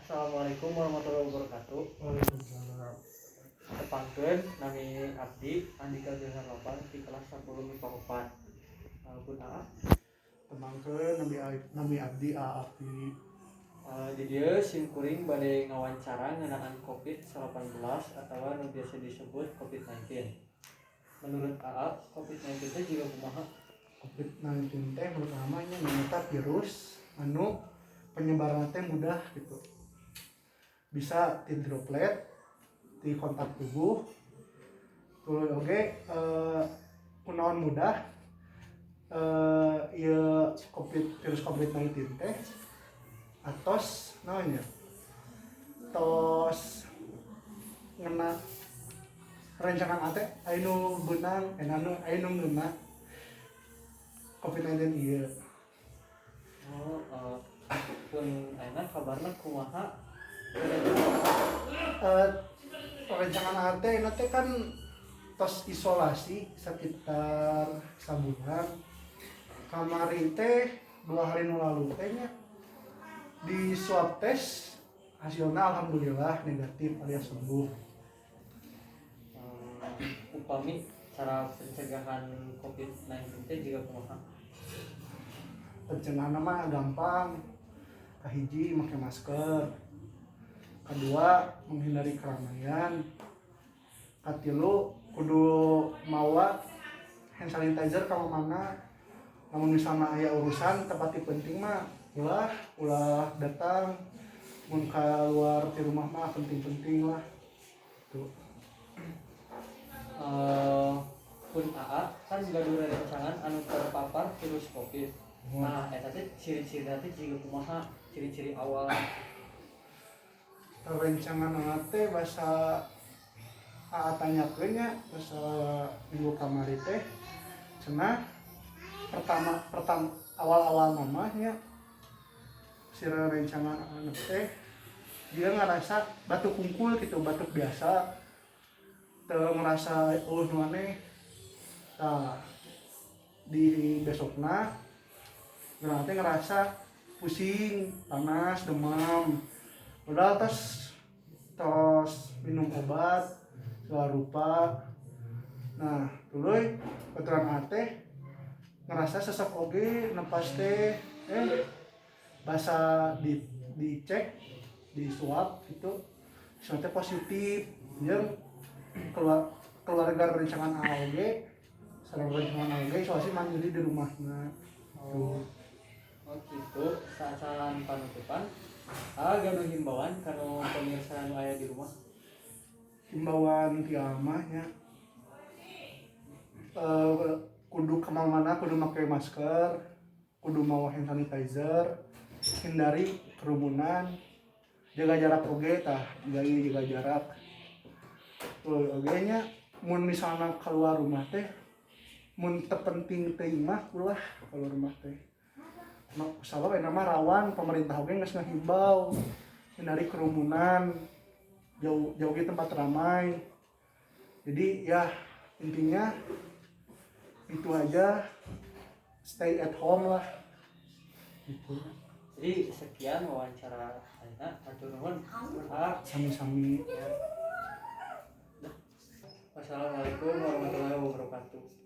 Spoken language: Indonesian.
Assalamualaikum warahmatullahi wabarakatuh. Waalaikumsalam. Tepangkeun nami Abdi Andika Gaharapan di kelas 10 MIPA 4. Pun Temangkeun nami Abdi Abdi. di dieu sim kuring bade ngawancara ngeunaan COVID-19 atawa nu biasa disebut COVID-19. Menurut COVID-19 teh jiga kumaha? COVID-19 teh pertama nya nyata virus anu penyebaran teh mudah gitu. Bisa ti droplet, ti kontak tubuh. Tuluy oge kunaon mudah ieu virus COVID-19 teh atos naonnya? Tos ngena rencangan ate anu beunang anu ngeuna COVID-19 ieu. Pun ayeuna kabarna kumaha? Rencangan ate anu teh kan tos isolasi sekitar sabulan. Kamari teh 2 hari nu lalu teh nya di swab tes hasilna alhamdulillah negatif alias sembuh. Upami cara pencegahan COVID-19 teh jiga kumaha? Pencegahan mah gampang. Kahiji make masker. Kedua menghindari keramaian. Katilu kudu mawa hand sanitizer ka mana. Namun misalnya aya urusan tepati penting mah ulah datang. Mun keluar di rumah mah penting-penting lah. Tuh. Pun kan gaduh rencangan anu terpapar virus COVID. Nah, eta teh ciri-ciri teh jiga kumaha? Ciri-ciri awal. Rencangan teh basa tanyakeun nya basa minggu kamari teh cenah pertama awal-awal namanya si rencangan anu teh dia ngerasa batuk kungkul gitu, batuk biasa teu ngerasa nu aneh. Nah, di besokna teh ngerasa pusing, panas, demam. Udah tos minum obat segala rupa. Nah, tuluy keturunan teh ngerasa sesek oge nepas teh basa dicek di swab gitu teh positif. Jeung keluarga rencangan AOG sareng rencangan AOG isolasi mandiri di rumahna. Tuh. Gitu. Saat panutupan gaduh himbauan kanu pemirsa anu aya di rumah. Himbauan ti mah nya kudu kemana-mana kudu make masker, kudu mawa hand sanitizer, hindari kerumunan, jaga jarak oge tah, jaga jarak. Tuh oge nya mun misalna keluar rumah teh mun teu penting teuing mah ulah keluar rumah teh. Sabab eta mah rawan pemerintah oge geus ngahimbau hindari kerumunan, jauhi tempat ramai. Jadi ya intinya itu aja, stay at home lah gitu. Jadi sekian wawancara ayeuna, hatur nuhun. Sami-sami. Wassalamualaikum warahmatullahi wabarakatuh.